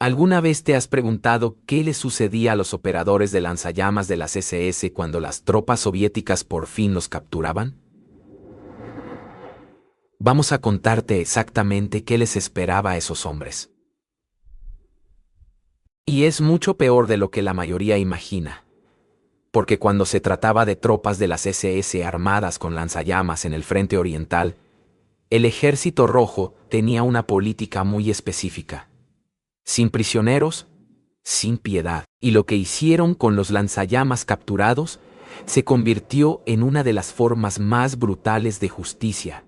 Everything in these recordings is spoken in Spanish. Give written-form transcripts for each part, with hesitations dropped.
¿Alguna vez te has preguntado qué le sucedía a los operadores de lanzallamas de las SS cuando las tropas soviéticas por fin los capturaban? Vamos a contarte exactamente qué les esperaba a esos hombres. Y es mucho peor de lo que la mayoría imagina. Porque cuando se trataba de tropas de las SS armadas con lanzallamas en el frente oriental, el Ejército Rojo tenía una política muy específica. Sin prisioneros, sin piedad. Y lo que hicieron con los lanzallamas capturados se convirtió en una de las formas más brutales de justicia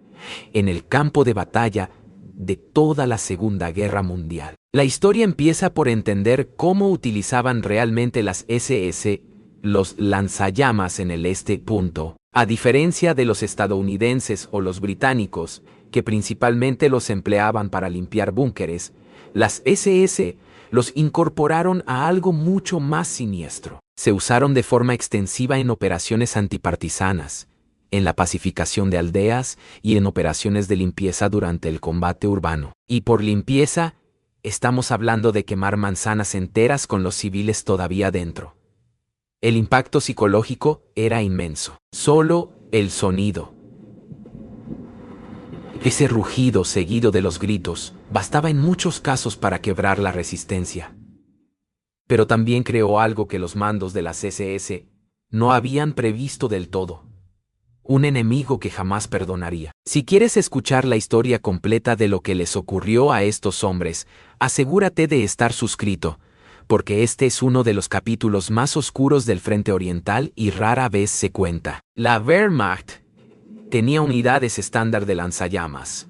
en el campo de batalla de toda la Segunda Guerra Mundial. La historia empieza por entender cómo utilizaban realmente las SS los lanzallamas en el este. A diferencia de los estadounidenses o los británicos, que principalmente los empleaban para limpiar búnkeres, las SS los incorporaron a algo mucho más siniestro. Se usaron de forma extensiva en operaciones antipartisanas, en la pacificación de aldeas y en operaciones de limpieza durante el combate urbano. Y por limpieza, estamos hablando de quemar manzanas enteras con los civiles todavía dentro. El impacto psicológico era inmenso. Solo el sonido, ese rugido seguido de los gritos, bastaba en muchos casos para quebrar la resistencia. Pero también creó algo que los mandos de las SS no habían previsto del todo. Un enemigo que jamás perdonaría. Si quieres escuchar la historia completa de lo que les ocurrió a estos hombres, asegúrate de estar suscrito, porque este es uno de los capítulos más oscuros del Frente Oriental y rara vez se cuenta. La Wehrmacht tenía unidades estándar de lanzallamas,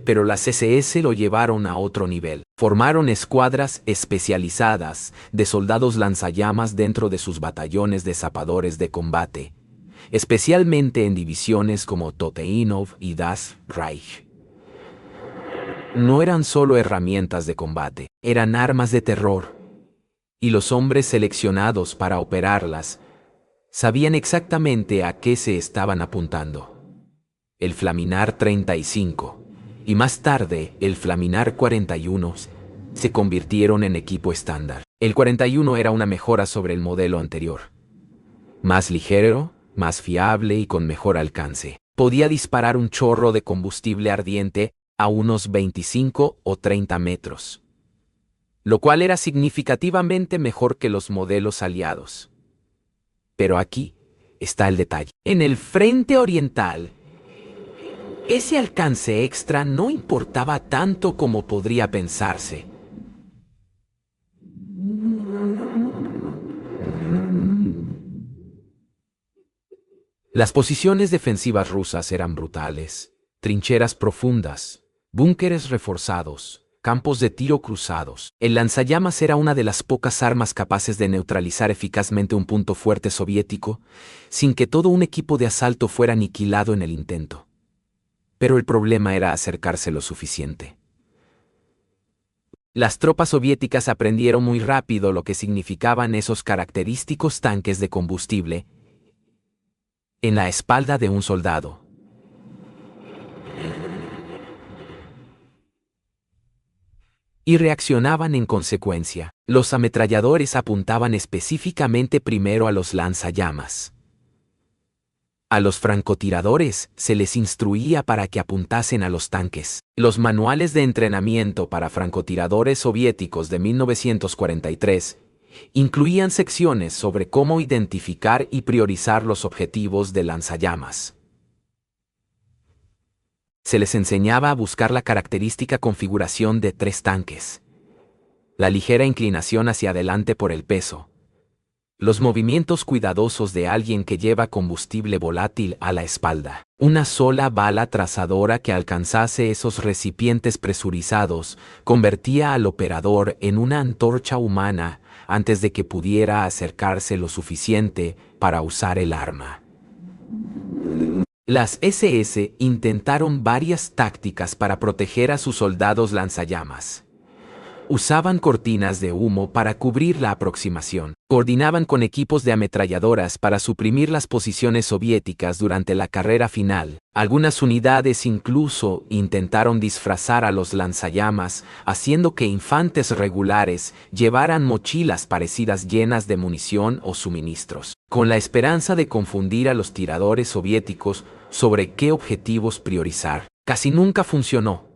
pero las SS lo llevaron a otro nivel. Formaron escuadras especializadas de soldados lanzallamas dentro de sus batallones de zapadores de combate, especialmente en divisiones como Toteinov y Das Reich. No eran solo herramientas de combate, eran armas de terror. Y los hombres seleccionados para operarlas sabían exactamente a qué se estaban apuntando. El Flaminar 35 y más tarde el Flaminar 41 se convirtieron en equipo estándar. El 41 era una mejora sobre el modelo anterior. Más ligero, más fiable y con mejor alcance. Podía disparar un chorro de combustible ardiente a unos 25 o 30 metros, lo cual era significativamente mejor que los modelos aliados. Pero aquí está el detalle. En el frente oriental, ese alcance extra no importaba tanto como podría pensarse. Las posiciones defensivas rusas eran brutales. Trincheras profundas, búnkeres reforzados, campos de tiro cruzados. El lanzallamas era una de las pocas armas capaces de neutralizar eficazmente un punto fuerte soviético sin que todo un equipo de asalto fuera aniquilado en el intento. Pero el problema era acercarse lo suficiente. Las tropas soviéticas aprendieron muy rápido lo que significaban esos característicos tanques de combustible en la espalda de un soldado. Y reaccionaban en consecuencia. Los ametralladores apuntaban específicamente primero a los lanzallamas. A los francotiradores se les instruía para que apuntasen a los tanques. Los manuales de entrenamiento para francotiradores soviéticos de 1943 incluían secciones sobre cómo identificar y priorizar los objetivos de lanzallamas. Se les enseñaba a buscar la característica configuración de 3 tanques, la ligera inclinación hacia adelante por el peso, los movimientos cuidadosos de alguien que lleva combustible volátil a la espalda, una sola bala trazadora que alcanzase esos recipientes presurizados convertía al operador en una antorcha humana antes de que pudiera acercarse lo suficiente para usar el arma. Las SS intentaron varias tácticas para proteger a sus soldados lanzallamas. Usaban cortinas de humo para cubrir la aproximación. Coordinaban con equipos de ametralladoras para suprimir las posiciones soviéticas durante la carrera final. Algunas unidades incluso intentaron disfrazar a los lanzallamas, haciendo que infantes regulares llevaran mochilas parecidas llenas de munición o suministros, con la esperanza de confundir a los tiradores soviéticos sobre qué objetivos priorizar. Casi nunca funcionó.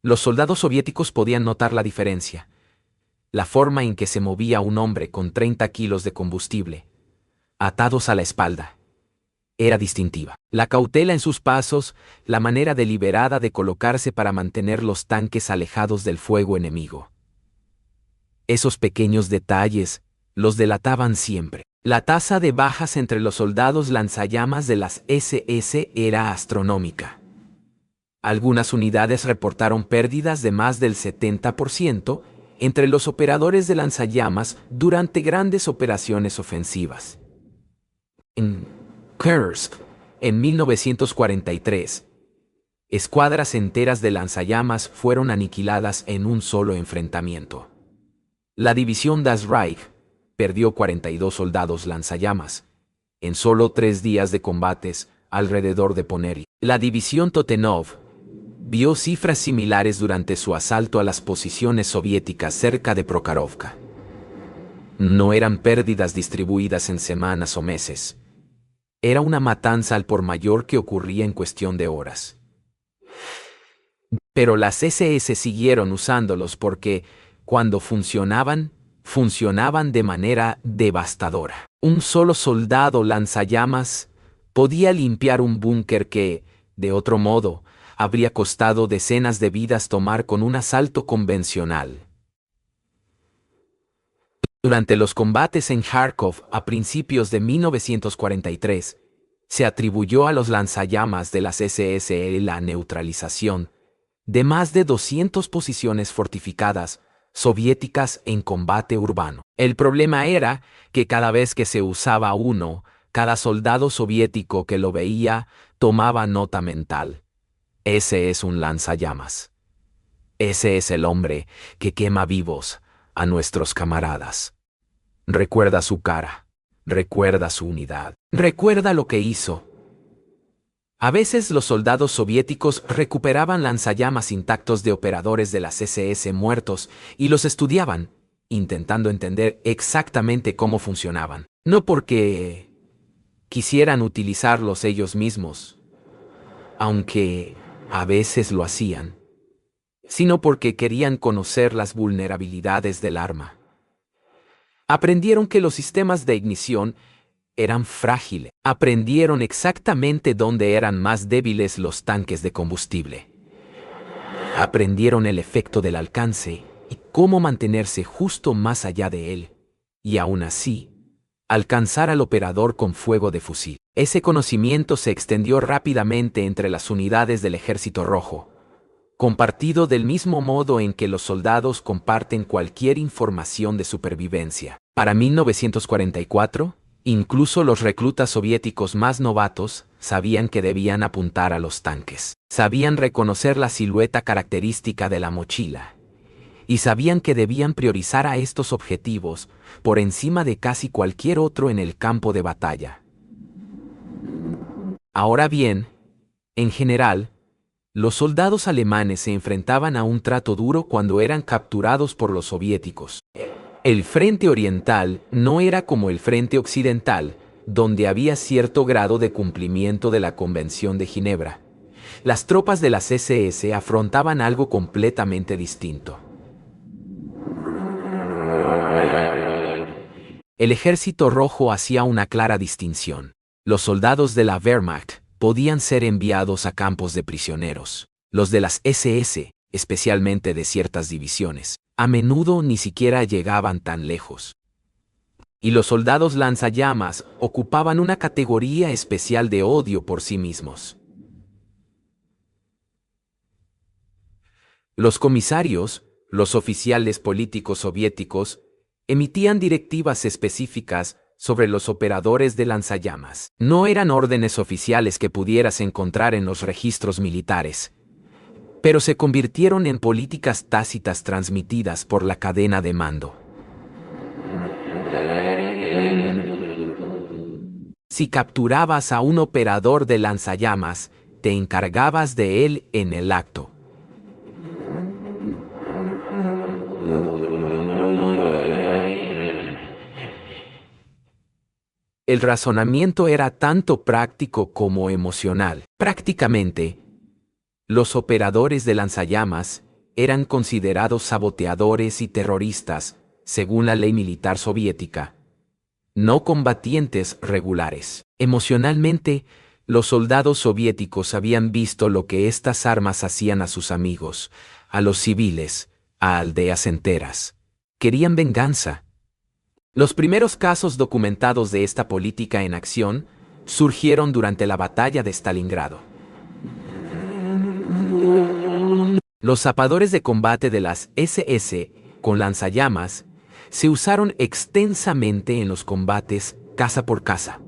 Los soldados soviéticos podían notar la diferencia. La forma en que se movía un hombre con 30 kilos de combustible, atados a la espalda, era distintiva. La cautela en sus pasos, la manera deliberada de colocarse para mantener los tanques alejados del fuego enemigo. Esos pequeños detalles los delataban siempre. La tasa de bajas entre los soldados lanzallamas de las SS era astronómica. Algunas unidades reportaron pérdidas de más del 70% entre los operadores de lanzallamas durante grandes operaciones ofensivas. En Kursk, en 1943, escuadras enteras de lanzallamas fueron aniquiladas en un solo enfrentamiento. La división Das Reich perdió 42 soldados lanzallamas en solo 3 días de combates alrededor de Poneri. La división Totenov vio cifras similares durante su asalto a las posiciones soviéticas cerca de Prokhorovka. No eran pérdidas distribuidas en semanas o meses. Era una matanza al por mayor que ocurría en cuestión de horas. Pero las SS siguieron usándolos porque, cuando funcionaban de manera devastadora. Un solo soldado lanzallamas podía limpiar un búnker que, de otro modo, habría costado decenas de vidas tomar con un asalto convencional. Durante los combates en Kharkov a principios de 1943, se atribuyó a los lanzallamas de las SS la neutralización de más de 200 posiciones fortificadas soviéticas en combate urbano. El problema era que cada vez que se usaba uno, cada soldado soviético que lo veía tomaba nota mental. Ese es un lanzallamas. Ese es el hombre que quema vivos a nuestros camaradas. Recuerda su cara, recuerda su unidad, recuerda lo que hizo. A veces los soldados soviéticos recuperaban lanzallamas intactos de operadores de las SS muertos y los estudiaban, intentando entender exactamente cómo funcionaban. No porque quisieran utilizarlos ellos mismos, aunque a veces lo hacían, sino porque querían conocer las vulnerabilidades del arma. Aprendieron que los sistemas de ignición eran frágiles. Aprendieron exactamente dónde eran más débiles los tanques de combustible. Aprendieron el efecto del alcance y cómo mantenerse justo más allá de él, y aún así, alcanzar al operador con fuego de fusil. Ese conocimiento se extendió rápidamente entre las unidades del Ejército Rojo, compartido del mismo modo en que los soldados comparten cualquier información de supervivencia. Para 1944, incluso los reclutas soviéticos más novatos sabían que debían apuntar a los tanques. Sabían reconocer la silueta característica de la mochila. Y sabían que debían priorizar a estos objetivos por encima de casi cualquier otro en el campo de batalla. Ahora bien, en general, los soldados alemanes se enfrentaban a un trato duro cuando eran capturados por los soviéticos. El frente oriental no era como el frente occidental, donde había cierto grado de cumplimiento de la Convención de Ginebra. Las tropas de las SS afrontaban algo completamente distinto. El Ejército Rojo hacía una clara distinción. Los soldados de la Wehrmacht podían ser enviados a campos de prisioneros. Los de las SS, especialmente de ciertas divisiones, a menudo ni siquiera llegaban tan lejos. Y los soldados lanzallamas ocupaban una categoría especial de odio por sí mismos. Los comisarios, los oficiales políticos soviéticos, emitían directivas específicas sobre los operadores de lanzallamas. No eran órdenes oficiales que pudieras encontrar en los registros militares. pero se convirtieron en políticas tácitas transmitidas por la cadena de mando. Si capturabas a un operador de lanzallamas, te encargabas de él en el acto. El razonamiento era tanto práctico como emocional. Prácticamente, los operadores de lanzallamas eran considerados saboteadores y terroristas, según la ley militar soviética, no combatientes regulares. Emocionalmente, los soldados soviéticos habían visto lo que estas armas hacían a sus amigos, a los civiles, a aldeas enteras. Querían venganza. Los primeros casos documentados de esta política en acción surgieron durante la batalla de Stalingrado. Los zapadores de combate de las SS con lanzallamas se usaron extensamente en los combates casa por casa,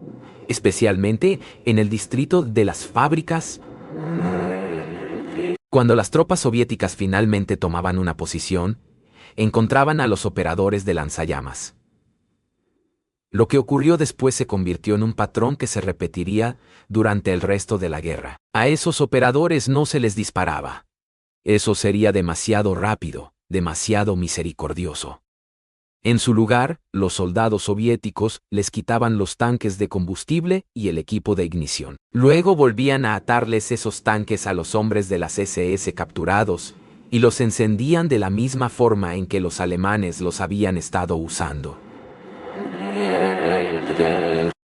especialmente en el distrito de las fábricas. Cuando las tropas soviéticas finalmente tomaban una posición, encontraban a los operadores de lanzallamas. Lo que ocurrió después se convirtió en un patrón que se repetiría durante el resto de la guerra. A esos operadores no se les disparaba. Eso sería demasiado rápido, demasiado misericordioso. En su lugar, los soldados soviéticos les quitaban los tanques de combustible y el equipo de ignición. Luego volvían a atarles esos tanques a los hombres de las SS capturados y los encendían de la misma forma en que los alemanes los habían estado usando.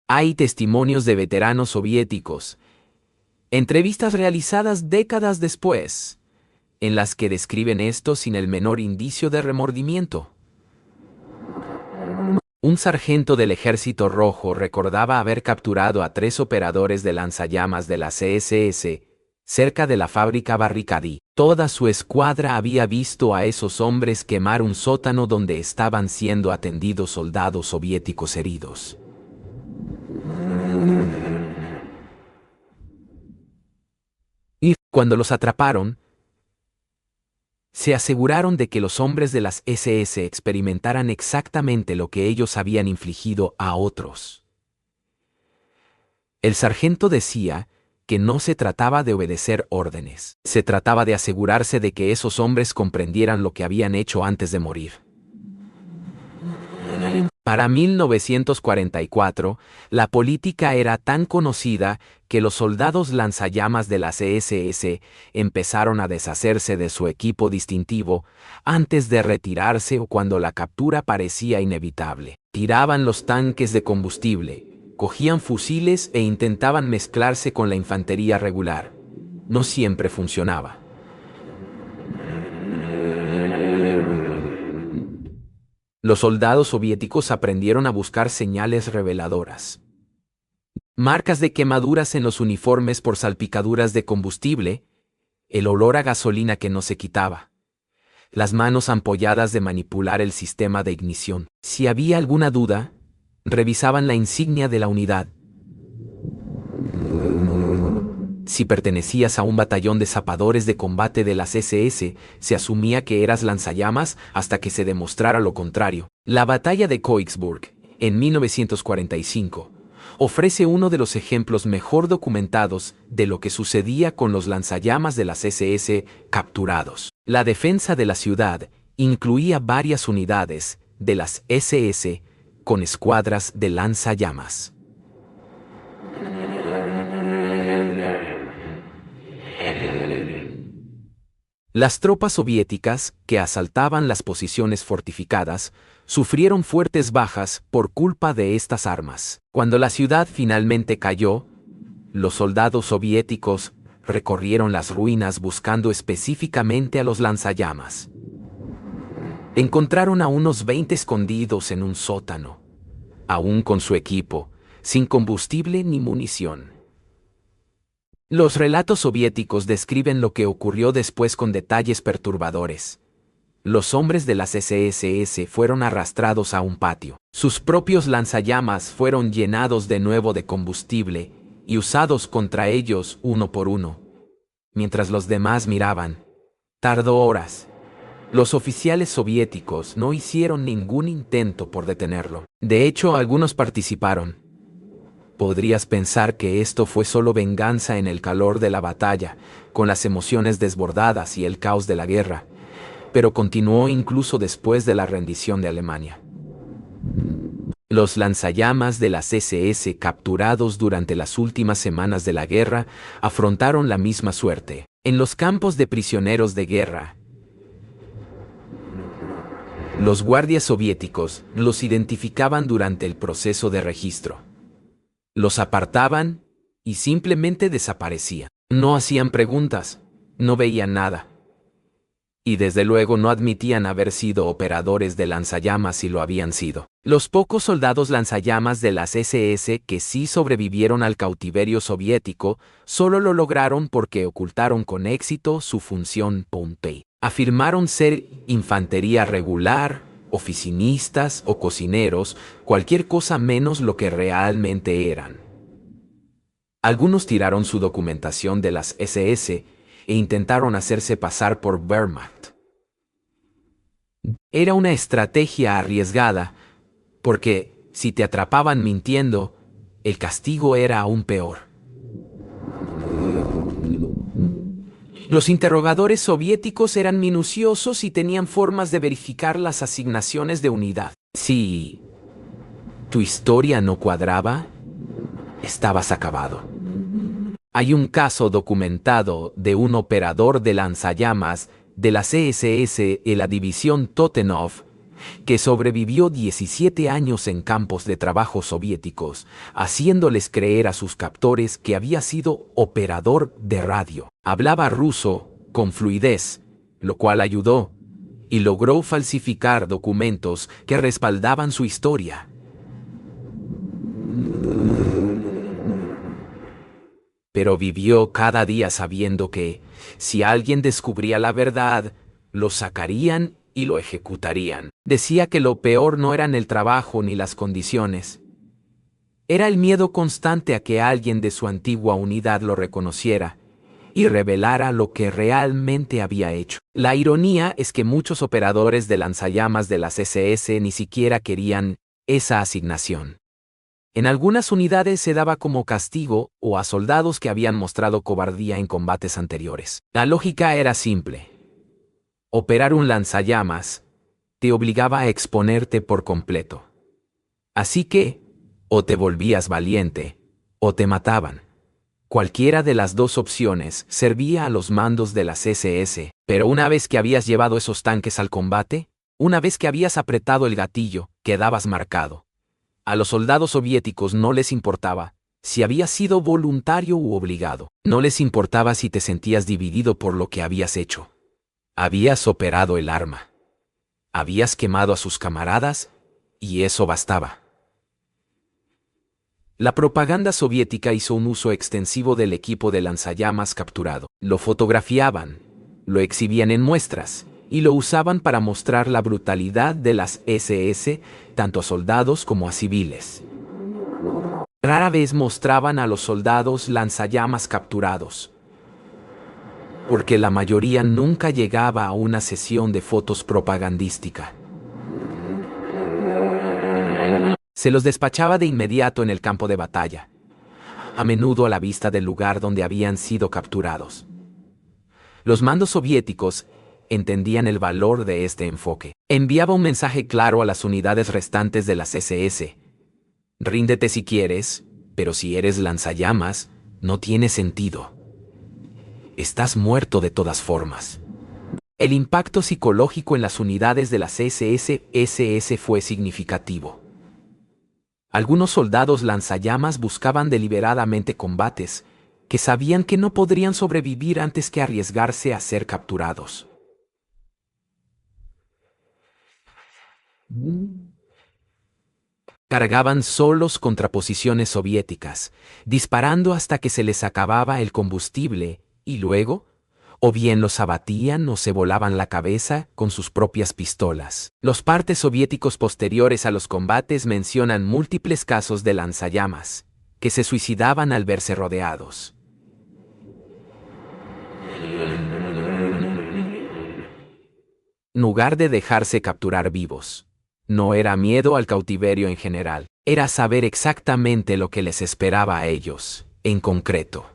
Hay testimonios de veteranos soviéticos, entrevistas realizadas décadas después, en las que describen esto sin el menor indicio de remordimiento. Un sargento del Ejército Rojo recordaba haber capturado a 3 operadores de lanzallamas de la SS cerca de la fábrica Barricadi. Toda su escuadra había visto a esos hombres quemar un sótano donde estaban siendo atendidos soldados soviéticos heridos. Y cuando los atraparon, se aseguraron de que los hombres de las SS experimentaran exactamente lo que ellos habían infligido a otros. El sargento decía que no se trataba de obedecer órdenes, se trataba de asegurarse de que esos hombres comprendieran lo que habían hecho antes de morir. Para 1944, la política era tan conocida que los soldados lanzallamas de las SS empezaron a deshacerse de su equipo distintivo antes de retirarse o cuando la captura parecía inevitable. Tiraban los tanques de combustible, cogían fusiles e intentaban mezclarse con la infantería regular. No siempre funcionaba. Los soldados soviéticos aprendieron a buscar señales reveladoras. Marcas de quemaduras en los uniformes por salpicaduras de combustible, el olor a gasolina que no se quitaba, las manos ampolladas de manipular el sistema de ignición. Si había alguna duda, revisaban la insignia de la unidad. Si pertenecías a un batallón de zapadores de combate de las SS, se asumía que eras lanzallamas hasta que se demostrara lo contrario. La batalla de Königsburg, en 1945, ofrece uno de los ejemplos mejor documentados de lo que sucedía con los lanzallamas de las SS capturados. La defensa de la ciudad incluía varias unidades de las SS con escuadras de lanzallamas. Las tropas soviéticas, que asaltaban las posiciones fortificadas, sufrieron fuertes bajas por culpa de estas armas. Cuando la ciudad finalmente cayó, los soldados soviéticos recorrieron las ruinas buscando específicamente a los lanzallamas. Encontraron a unos 20 escondidos en un sótano, aún con su equipo, sin combustible ni munición. Los relatos soviéticos describen lo que ocurrió después con detalles perturbadores. Los hombres de las SS fueron arrastrados a un patio. Sus propios lanzallamas fueron llenados de nuevo de combustible y usados contra ellos uno por uno. Mientras los demás miraban, Tardó horas. Los oficiales soviéticos no hicieron ningún intento por detenerlo. De hecho, algunos participaron. Podrías pensar que esto fue solo venganza en el calor de la batalla, con las emociones desbordadas y el caos de la guerra, pero continuó incluso después de la rendición de Alemania. Los lanzallamas de las SS capturados durante las últimas semanas de la guerra afrontaron la misma suerte. En los campos de prisioneros de guerra, los guardias soviéticos los identificaban durante el proceso de registro. Los apartaban y simplemente desaparecían. No hacían preguntas, no veían nada. Y desde luego no admitían haber sido operadores de lanzallamas si lo habían sido. Los pocos soldados lanzallamas de las SS que sí sobrevivieron al cautiverio soviético solo lo lograron porque ocultaron con éxito su función Pompey. Afirmaron ser infantería regular, oficinistas o cocineros, cualquier cosa menos lo que realmente eran. Algunos tiraron su documentación de las SS e intentaron hacerse pasar por Wehrmacht. Era una estrategia arriesgada, porque si te atrapaban mintiendo, el castigo era aún peor. Los interrogadores soviéticos eran minuciosos y tenían formas de verificar las asignaciones de unidad. Si tu historia no cuadraba, estabas acabado. Hay un caso documentado de un operador de lanzallamas de la CSS en la división Totenov que sobrevivió 17 años en campos de trabajo soviéticos, haciéndoles creer a sus captores que había sido operador de radio. Hablaba ruso con fluidez, lo cual ayudó, y logró falsificar documentos que respaldaban su historia. Pero vivió cada día sabiendo que, si alguien descubría la verdad, lo sacarían y lo ejecutarían. Decía que lo peor no eran el trabajo ni las condiciones. Era el miedo constante a que alguien de su antigua unidad lo reconociera y revelara lo que realmente había hecho. La ironía es que muchos operadores de lanzallamas de las SS ni siquiera querían esa asignación. En algunas unidades se daba como castigo o a soldados que habían mostrado cobardía en combates anteriores. La lógica era simple. Operar un lanzallamas te obligaba a exponerte por completo. Así que, o te volvías valiente, o te mataban. Cualquiera de las dos opciones servía a los mandos de las SS, pero una vez que habías llevado esos tanques al combate, una vez que habías apretado el gatillo, quedabas marcado. A los soldados soviéticos no les importaba si habías sido voluntario u obligado. No les importaba si te sentías dividido por lo que habías hecho. Habías operado el arma. Habías quemado a sus camaradas y eso bastaba. La propaganda soviética hizo un uso extensivo del equipo de lanzallamas capturado. Lo fotografiaban, lo exhibían en muestras y lo usaban para mostrar la brutalidad de las SS tanto a soldados como a civiles. Rara vez mostraban a los soldados lanzallamas capturados, porque la mayoría nunca llegaba a una sesión de fotos propagandística. Se los despachaba de inmediato en el campo de batalla, a menudo a la vista del lugar donde habían sido capturados. Los mandos soviéticos entendían el valor de este enfoque. Enviaba un mensaje claro a las unidades restantes de las SS. Ríndete si quieres, pero si eres lanzallamas, no tiene sentido. Estás muerto de todas formas. El impacto psicológico en las unidades de las SS fue significativo. Algunos soldados lanzallamas buscaban deliberadamente combates que sabían que no podrían sobrevivir antes que arriesgarse a ser capturados. Cargaban solos contra posiciones soviéticas, disparando hasta que se les acababa el combustible y luego, o bien los abatían o se volaban la cabeza con sus propias pistolas. Los partes soviéticos posteriores a los combates mencionan múltiples casos de lanzallamas, que se suicidaban al verse rodeados. en lugar de dejarse capturar vivos. No era miedo al cautiverio en general, era saber exactamente lo que les esperaba a ellos, en concreto.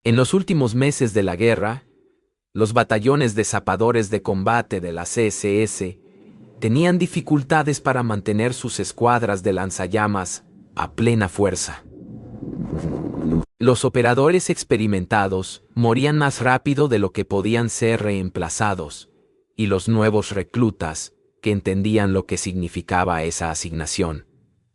En los últimos meses de la guerra, los batallones de zapadores de combate de la CSS tenían dificultades para mantener sus escuadras de lanzallamas a plena fuerza. Los operadores experimentados morían más rápido de lo que podían ser reemplazados, y los nuevos reclutas, que entendían lo que significaba esa asignación,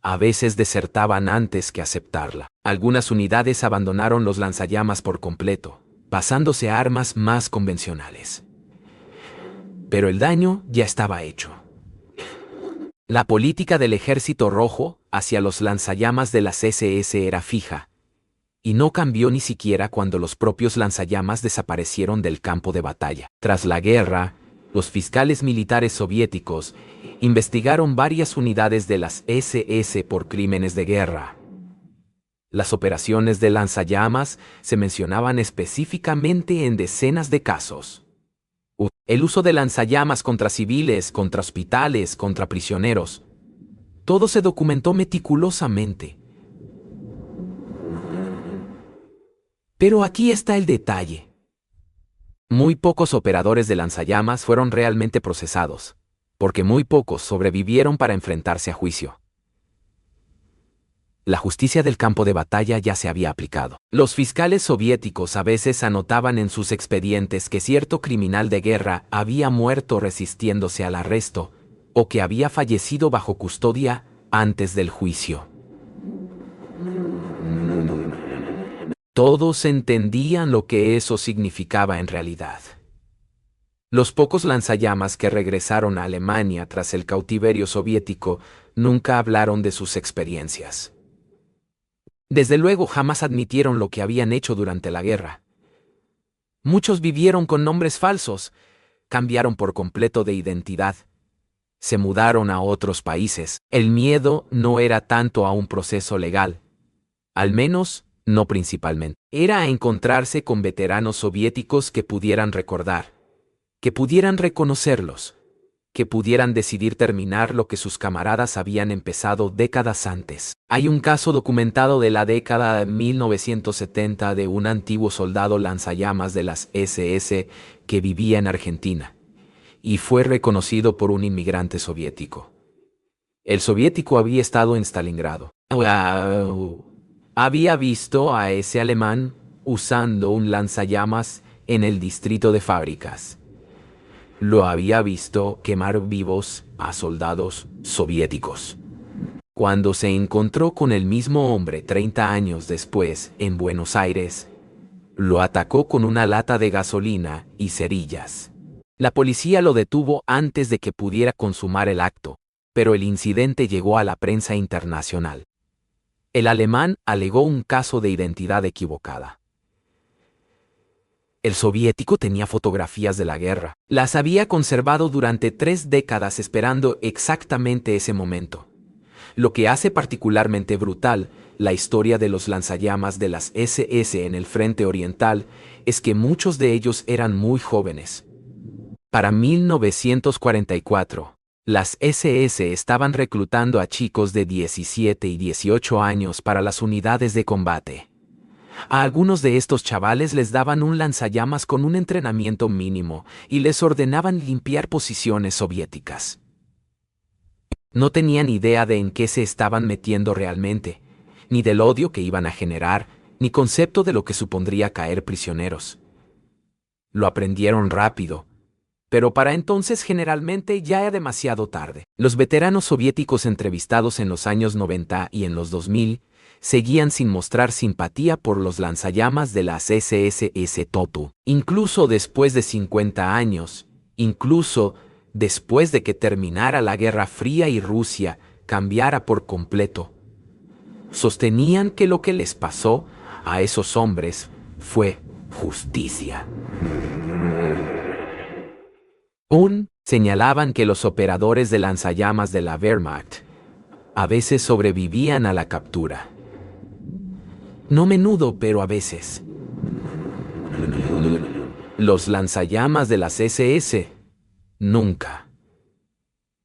a veces desertaban antes que aceptarla. Algunas unidades abandonaron los lanzallamas por completo, pasándose a armas más convencionales. Pero el daño ya estaba hecho. La política del Ejército Rojo hacia los lanzallamas de las SS era fija, y no cambió ni siquiera cuando los propios lanzallamas desaparecieron del campo de batalla. Tras la guerra, los fiscales militares soviéticos investigaron varias unidades de las SS por crímenes de guerra. Las operaciones de lanzallamas se mencionaban específicamente en decenas de casos. El uso de lanzallamas contra civiles, contra hospitales, contra prisioneros. Todo se documentó meticulosamente. Pero aquí está el detalle. Muy pocos operadores de lanzallamas fueron realmente procesados, porque muy pocos sobrevivieron para enfrentarse a juicio. La justicia del campo de batalla ya se había aplicado. Los fiscales soviéticos a veces anotaban en sus expedientes que cierto criminal de guerra había muerto resistiéndose al arresto, o que había fallecido bajo custodia antes del juicio. Todos entendían lo que eso significaba en realidad. Los pocos lanzallamas que regresaron a Alemania tras el cautiverio soviético nunca hablaron de sus experiencias. Desde luego jamás admitieron lo que habían hecho durante la guerra. Muchos vivieron con nombres falsos, cambiaron por completo de identidad, se mudaron a otros países. El miedo no era tanto a un proceso legal, al menos no principalmente. Era a encontrarse con veteranos soviéticos que pudieran recordar, que pudieran reconocerlos, que pudieran decidir terminar lo que sus camaradas habían empezado décadas antes. Hay un caso documentado de la década de 1970 de un antiguo soldado lanzallamas de las SS que vivía en Argentina y fue reconocido por un inmigrante soviético. El soviético había estado en Stalingrado. Había visto a ese alemán usando un lanzallamas en el distrito de fábricas. Lo había visto quemar vivos a soldados soviéticos. Cuando se encontró con el mismo hombre 30 años después en Buenos Aires, lo atacó con una lata de gasolina y cerillas. La policía lo detuvo antes de que pudiera consumar el acto, pero el incidente llegó a la prensa internacional. El alemán alegó un caso de identidad equivocada. El soviético tenía fotografías de la guerra. Las había conservado durante 3 décadas esperando exactamente ese momento. Lo que hace particularmente brutal la historia de los lanzallamas de las SS en el frente oriental es que muchos de ellos eran muy jóvenes. Para 1944, las SS estaban reclutando a chicos de 17 y 18 años para las unidades de combate. A algunos de estos chavales les daban un lanzallamas con un entrenamiento mínimo y les ordenaban limpiar posiciones soviéticas. No tenían idea de en qué se estaban metiendo realmente, ni del odio que iban a generar, ni concepto de lo que supondría caer prisioneros. Lo aprendieron rápido, pero para entonces generalmente ya era demasiado tarde. Los veteranos soviéticos entrevistados en los años 90 y en los 2000 seguían sin mostrar simpatía por los lanzallamas de las SSS Totu. Incluso después de 50 años, incluso después de que terminara la Guerra Fría y Rusia cambiara por completo, sostenían que lo que les pasó a esos hombres fue justicia. Señalaban que los operadores de lanzallamas de la Wehrmacht a veces sobrevivían a la captura. No menudo, pero a veces. Los lanzallamas de las SS Nunca.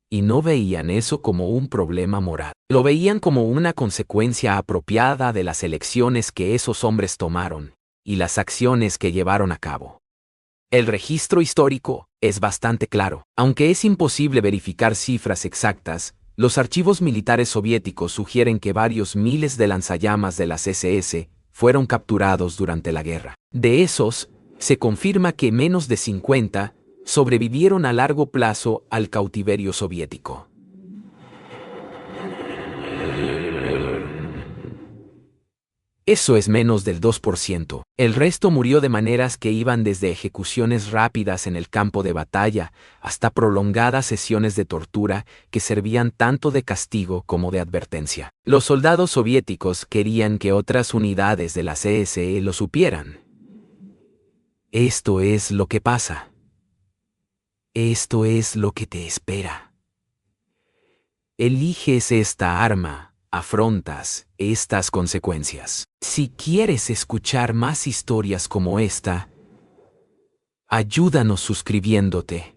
Y no veían eso como un problema moral. Lo veían como una consecuencia apropiada de las elecciones que esos hombres tomaron y las acciones que llevaron a cabo. El registro histórico es bastante claro. Aunque es imposible verificar cifras exactas, los archivos militares soviéticos sugieren que varios miles de lanzallamas de las SS fueron capturados durante la guerra. De esos, se confirma que menos de 50 sobrevivieron a largo plazo al cautiverio soviético. Eso es menos del 2%. El resto murió de maneras que iban desde ejecuciones rápidas en el campo de batalla hasta prolongadas sesiones de tortura que servían tanto de castigo como de advertencia. Los soldados soviéticos querían que otras unidades de la CSE lo supieran. Esto es lo que pasa. Esto es lo que te espera. Eliges esta arma. Afrontas estas consecuencias. Si quieres escuchar más historias como esta, ayúdanos suscribiéndote.